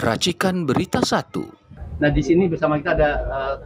Racikan Berita 1. Nah, di sini bersama kita ada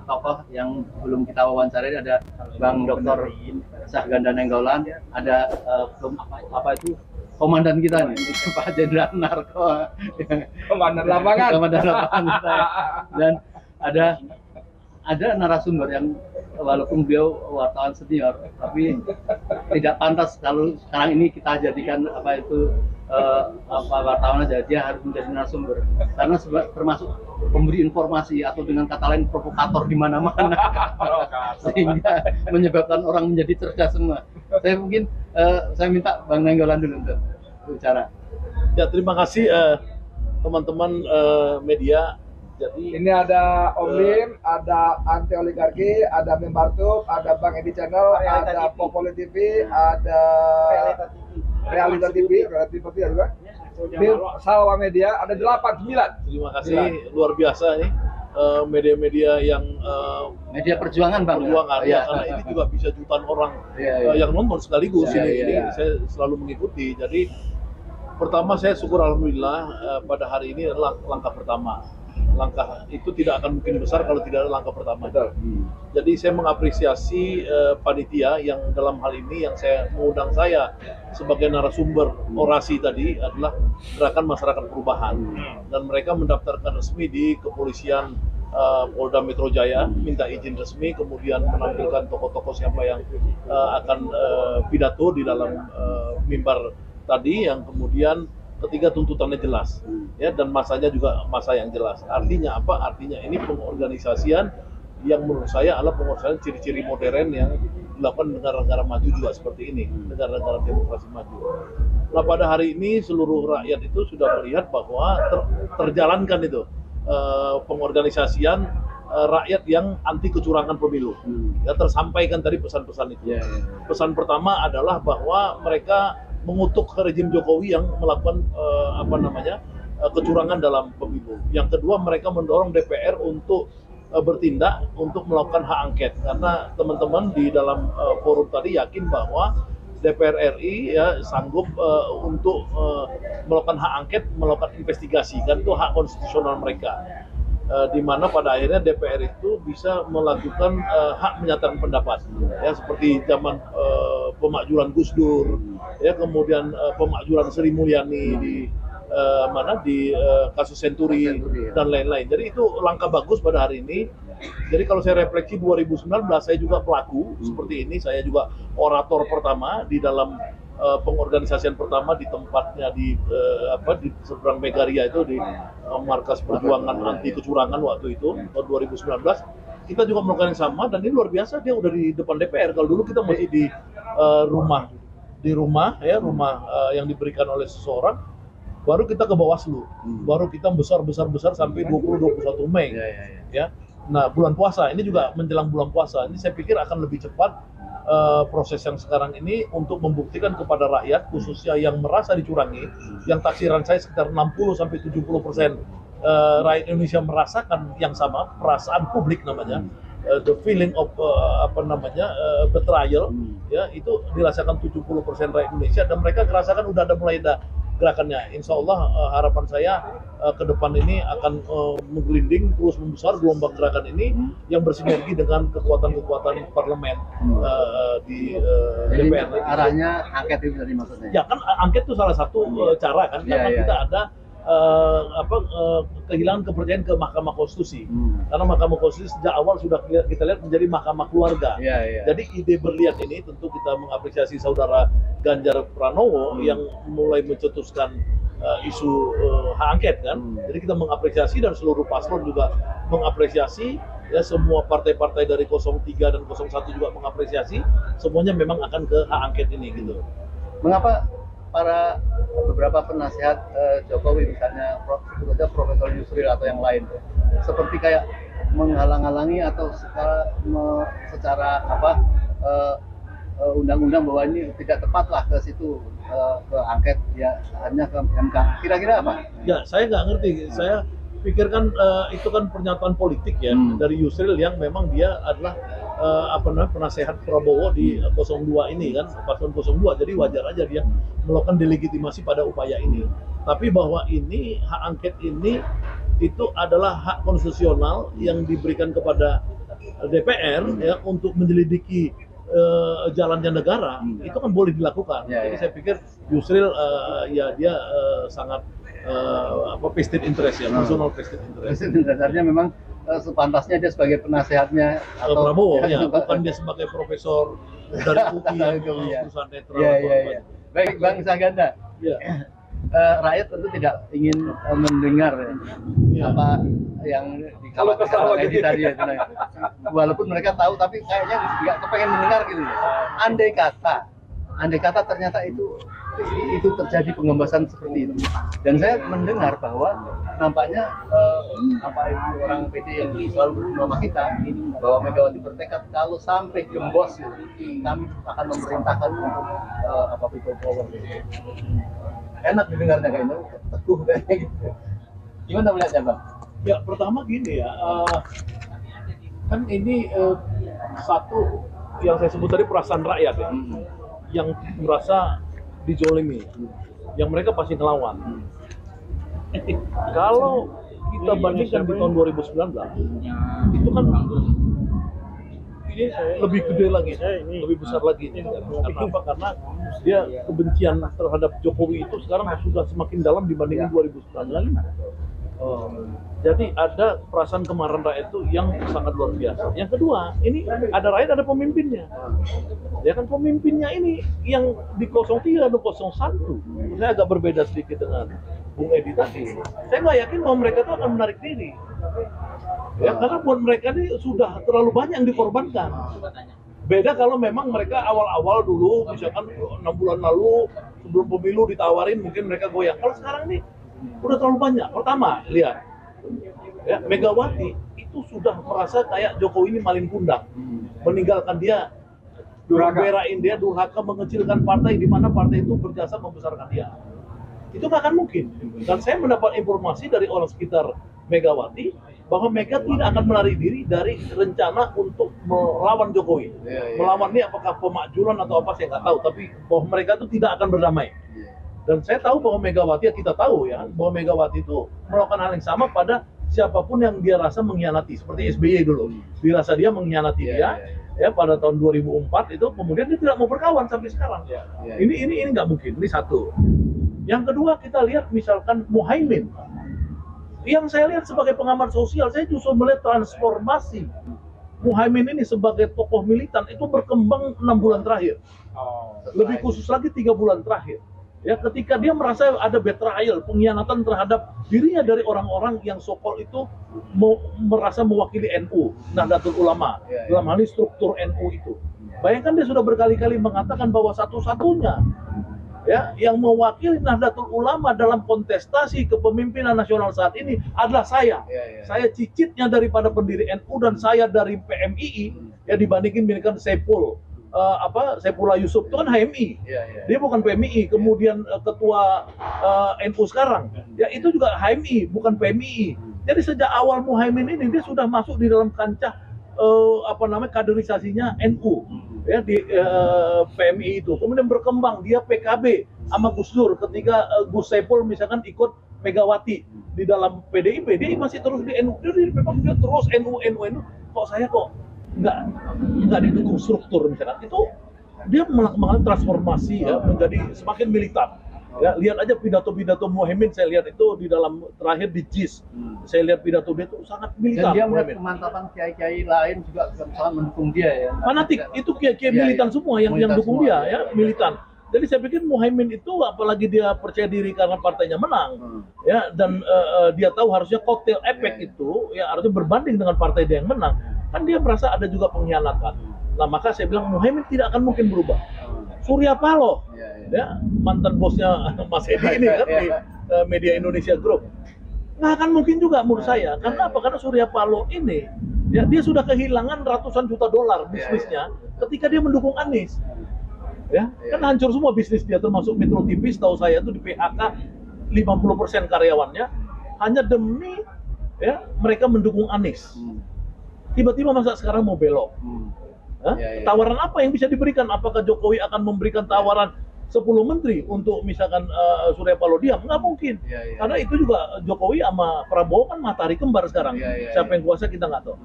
tokoh yang belum kita wawancarai, ada Bang Dr. Syahganda Nainggolan, ada komandan kita nih, Pak Jenderal Narko, Komandan lapangan kita. Dan ada narasumber yang walaupun beliau wartawan senior, tapi tidak pantas kalau sekarang ini kita jadikan wartawan aja, dia harus menjadi narasumber karena termasuk pemberi informasi atau dengan kata lain provokator di mana-mana sehingga menyebabkan orang menjadi cerdas semua. Saya minta Bang Nainggolan dulu untuk bicara. Ya, terima kasih teman-teman media. Jadi ini ada Om Lim, ada Anti Oligarki, ada Membartuk, ada Bang Edi Channel, ada Popoli TV, ada Realita TV juga. Tim Salwa Media, ada 8, 9. Terima kasih, luar biasa nih media-media yang media perjuangan, Bang. Perjuangan, ya, karena ini juga bisa jutaan orang yang nonton sekaligus ini saya selalu mengikuti. Jadi pertama saya syukur alhamdulillah pada hari ini adalah langkah pertama. Langkah itu tidak akan mungkin besar kalau tidak ada langkah pertama. Jadi saya mengapresiasi panitia yang dalam hal ini yang mengundang saya sebagai narasumber orasi tadi adalah Gerakan Masyarakat Perubahan, dan mereka mendaftarkan resmi di kepolisian Polda Metro Jaya, minta izin resmi, kemudian menampilkan tokoh-tokoh siapa yang akan pidato di dalam mimbar tadi, yang kemudian ketiga tuntutannya jelas, ya, dan masanya juga masa yang jelas. Artinya apa? Artinya ini pengorganisasian yang menurut saya adalah pengorganisasian ciri-ciri modern yang dilakukan negara-negara maju juga seperti ini, negara-negara demokrasi maju. Nah, pada hari ini seluruh rakyat itu sudah melihat bahwa terjalankan itu pengorganisasian rakyat yang anti kecurangan pemilu. Ya, tersampaikan tadi pesan-pesan itu. Pesan pertama adalah bahwa mereka mengutuk rezim Jokowi yang melakukan kecurangan dalam pemilu. Yang kedua, mereka mendorong DPR untuk bertindak untuk melakukan hak angket, karena teman-teman di dalam forum tadi yakin bahwa DPR RI ya sanggup untuk melakukan hak angket, melakukan investigasi, kan itu hak konstitusional mereka. Di mana pada akhirnya DPR itu bisa melakukan hak menyatakan pendapat, ya, seperti zaman pemakjulan Gus Dur, ya, kemudian pemakjulan Sri Mulyani di kasus Senturi dan lain-lain. Jadi itu langkah bagus pada hari ini. Jadi kalau saya refleksi 2019, saya juga pelaku seperti ini, saya juga orator pertama di dalam pengorganisasian pertama di tempatnya di seberang Megaria itu, di markas perjuangan anti kecurangan waktu itu tahun 2019. Kita juga melakukan yang sama, dan ini luar biasa, dia udah di depan DPR. Kalau dulu kita masih di rumah yang diberikan oleh seseorang, baru kita ke Bawaslu, baru kita besar sampai 20-21 Mei. Ya. Nah, bulan puasa ini juga menjelang bulan puasa ini saya pikir akan lebih cepat proses yang sekarang ini untuk membuktikan kepada rakyat, khususnya yang merasa dicurangi, yang taksiran saya sekitar 60-70% rakyat Indonesia merasakan yang sama, perasaan publik namanya, the feeling of betrayal, ya, itu dirasakan 70% rakyat Indonesia, dan mereka merasakan udah ada mulai gerakannya. Insya Allah harapan saya ke depan ini akan menggelinding terus membesar gelombang gerakan ini yang bersinergi dengan kekuatan-kekuatan parlemen di DPR. Arahnya angket itu tadi maksudnya? Ya, kan angket itu salah satu cara kan, karena kita ada kehilangan kepercayaan ke Mahkamah Konstitusi, karena Mahkamah Konstitusi sejak awal sudah kita lihat menjadi mahkamah keluarga. Jadi ide berlian ini tentu kita mengapresiasi saudara Ganjar Pranowo yang mulai mencetuskan isu hak angket kan. Jadi kita mengapresiasi, dan seluruh paslon juga mengapresiasi, ya, semua partai-partai dari 03 dan 01 juga mengapresiasi, semuanya memang akan ke hak angket ini gitu. Mengapa beberapa penasihat Jokowi, misalnya Profesor Yusril atau yang lain, seperti kayak menghalang-halangi atau secara undang-undang bahwa ini tidak tepat lah ke situ, ke angket, ya hanya ke MK. Kira-kira apa? Ya, saya nggak ngerti. Saya pikirkan itu kan pernyataan politik ya dari Yusril yang memang dia adalah penasehat Prabowo di 02 ini kan, paslon 02. Jadi wajar aja dia melakukan delegitimasi pada upaya ini. Tapi bahwa ini hak angket ini itu adalah hak konstitusional yang diberikan kepada DPR ya untuk menyelidiki jalannya negara. Itu kan boleh dilakukan. Jadi saya pikir Yusril ya dia sangat vested interest ya, personal vested interest. Dasarnya memang sepantasnya dia sebagai penasehatnya atau Prabowo ya, bukan dia sebagai profesor dari UI yang perusahaan netral. Iya. Baik, Bang Saganda. Ya. Rakyat tentu tidak ingin mendengar apa yang dikatakan lagi tadi ya. Walaupun mereka tahu, tapi kayaknya nggak kepengen mendengar gitu. Andai kata ternyata itu terjadi pengembasan seperti itu. Dan saya mendengar bahwa nampaknya orang PD yang selalu bersama kita bahwa Megawati bertekad kalau sampai gembos kami akan memerintahkan untuk people power. Enak didengarnya kayaknya, teguh kayaknya gitu. Gimana melihatnya, Bang? Ya pertama gini ya, kan ini satu yang saya sebut tadi perasaan rakyat ya, yang merasa dijolimi, yang mereka pasti ngelawan. Kalau kita bandingkan di tahun 2019, itu kan ini lebih gede lagi, lebih besar lagi. Karena apa? Karena dia kebencian terhadap Jokowi itu sekarang sudah semakin dalam dibandingkan 2019. Jadi ada perasaan kemarahan rakyat itu yang sangat luar biasa. Yang kedua, ini ada rakyat, ada pemimpinnya. Ya kan pemimpinnya ini yang di 03 dan 01. Saya agak berbeda sedikit dengan Bung Edi tadi. Saya nggak yakin bahwa mereka itu akan menarik diri. Ya, karena buat mereka ini sudah terlalu banyak yang dikorbankan. Beda kalau memang mereka awal-awal dulu, misalkan 6 bulan lalu sebelum pemilu ditawarin, mungkin mereka goyang. Kalau sekarang ini udah terlalu banyak. Pertama, lihat, ya, Megawati itu sudah merasa kayak Jokowi ini maling kundang, meninggalkan dia, berain dia, durhaka, mengecilkan partai di mana partai itu berjasa membesarkan dia. Itu nggak akan mungkin. Dan saya mendapat informasi dari orang sekitar Megawati bahwa Mega tidak akan melarikan diri dari rencana untuk melawan Jokowi. Melawan ini apakah pemakjulan atau apa saya nggak tahu, tapi bahwa mereka itu tidak akan berdamai. Dan saya tahu bahwa Megawati, ya kita tahu ya, bahwa Megawati itu melakukan hal yang sama pada siapapun yang dia rasa mengkhianati. Seperti SBY dulu, dirasa dia mengkhianati dia. Ya pada tahun 2004 itu kemudian dia tidak mau berkawan sampai sekarang. Ini nggak mungkin. Ini satu. Yang kedua kita lihat misalkan Muhaimin. Yang saya lihat sebagai pengamat sosial, saya justru melihat transformasi Muhaimin ini sebagai tokoh militan itu berkembang 6 bulan terakhir. Lebih khusus lagi 3 bulan terakhir. Ya, ketika dia merasa ada betrayal, pengkhianatan terhadap dirinya dari orang-orang yang sokol itu merasa mewakili NU, Nahdlatul Ulama, dalam hal ini struktur NU itu. Bayangkan dia sudah berkali-kali mengatakan bahwa satu-satunya ya yang mewakili Nahdlatul Ulama dalam kontestasi kepemimpinan nasional saat ini adalah saya. Saya cicitnya daripada pendiri NU dan saya dari PMII ya dibandingin misalkan Saifullah Yusuf itu kan HMI, dia bukan PMI. Kemudian ketua NU sekarang, ya itu juga HMI, bukan PMI. Jadi sejak awal Muhaimin ini dia sudah masuk di dalam kancah kaderisasinya NU, ya di PMI itu. Kemudian berkembang dia PKB sama Gus Dur ketika Gus Saiful misalkan ikut Megawati di dalam PDIP, dia masih terus di NU. Dia terus NU. Kok saya nggak didukung struktur misalkan itu, dia mengalami transformasi ya menjadi semakin militan. Ya, lihat aja pidato-pidato Muhaimin, saya lihat itu di dalam terakhir di JIS, saya lihat pidato dia itu sangat militan. Dan dia melihat kemantapan kiai-kiai lain juga berusaha mendukung dia ya. Fanatik, itu kiai-kiai militan semua yang dukung dia ya, militan. Jadi saya pikir Muhaimin itu apalagi dia percaya diri karena partainya menang, ya dan dia tahu harusnya cocktail effect itu ya harusnya berbanding dengan partai dia yang menang. Kan dia merasa ada juga pengkhianatan. Nah maka saya bilang Muhaimin tidak akan mungkin berubah. Surya Paloh, ya mantan bosnya Mas Edi ini kan di Media Indonesia Group, nggak akan mungkin juga menurut saya. Karena apa? Karena Surya Paloh ini, ya dia sudah kehilangan ratusan juta dolar bisnisnya ketika dia mendukung Anies. Ya, kan hancur semua bisnis dia, termasuk Metro TV. Setahu saya itu di PHK 50% karyawannya hanya demi ya mereka mendukung Anies. Tiba-tiba masa sekarang mau belok? Tawaran apa yang bisa diberikan? Apakah Jokowi akan memberikan tawaran 10 menteri untuk misalkan Surya Paloh diam, nggak mungkin. Karena itu juga Jokowi sama Prabowo kan matahari kembar sekarang. Siapa yang kuasa kita nggak tahu.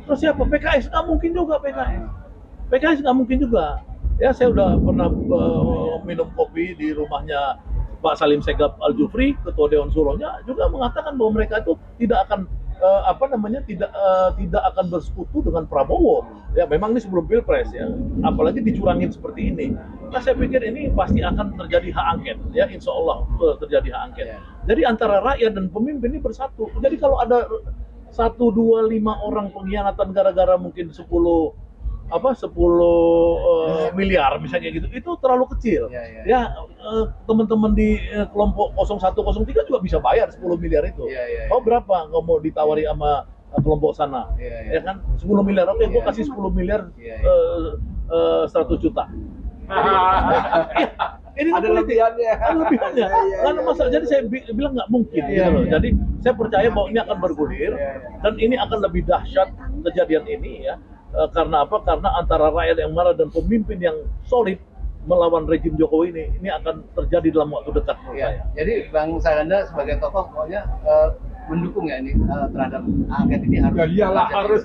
Terus siapa? PKS nggak mungkin juga PKS nggak mungkin juga. Ya saya udah pernah minum kopi di rumahnya Pak Salim Segap Al Jufri, Ketua Dewan Suronya juga mengatakan bahwa mereka itu tidak akan tidak akan bersekutu dengan Prabowo. Ya memang ini sebelum Pilpres ya, apalagi dicurangin seperti ini. Nah saya pikir ini pasti akan terjadi hak angket, ya Insya Allah terjadi hak angket. Jadi antara rakyat dan pemimpin ini bersatu. Jadi kalau ada 1, 2, 5 orang pengkhianatan gara-gara mungkin 10 miliar misalnya gitu, itu terlalu kecil. Teman-teman di kelompok 01, 03 juga bisa bayar 10 miliar itu. Oh berapa nggak mau ditawari sama kelompok sana? Ya kan 10 miliar, oke gue kasih 10 miliar 100 juta. Ini ada lebihannya. Karena masa jadi saya bilang nggak mungkin gitu loh. Jadi saya percaya bahwa ini akan bergulir dan ini akan lebih dahsyat kejadian ini ya. Karena apa? Karena antara rakyat yang marah dan pemimpin yang solid melawan rejim Jokowi ini akan terjadi dalam waktu dekat menurut saya. Jadi Bang Saganda sebagai tokoh pokoknya mendukung ya ini terhadap angket ini harus. Ya iyalah harus.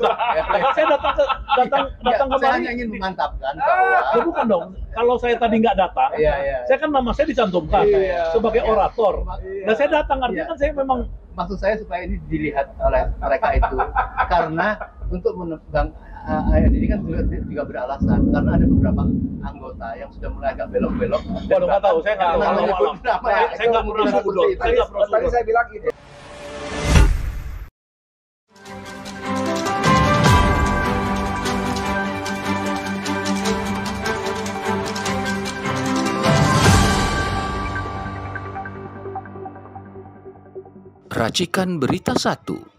Saya datang kemarin. Saya hanya ingin memantapkan bahwa bukan dong. Kalau saya tadi nggak datang, saya kan nama saya dicantumkan sebagai orator. Nah saya datang artinya kan saya memang maksud saya supaya ini dilihat oleh mereka itu karena untuk menebang ini kan juga beralasan karena ada beberapa anggota yang sudah mulai agak belok-belok. Waduh nggak tahu, saya nggak tahu. Saya nggak pernah sudut. Tadi saya bilang itu. Racikan Berita 1.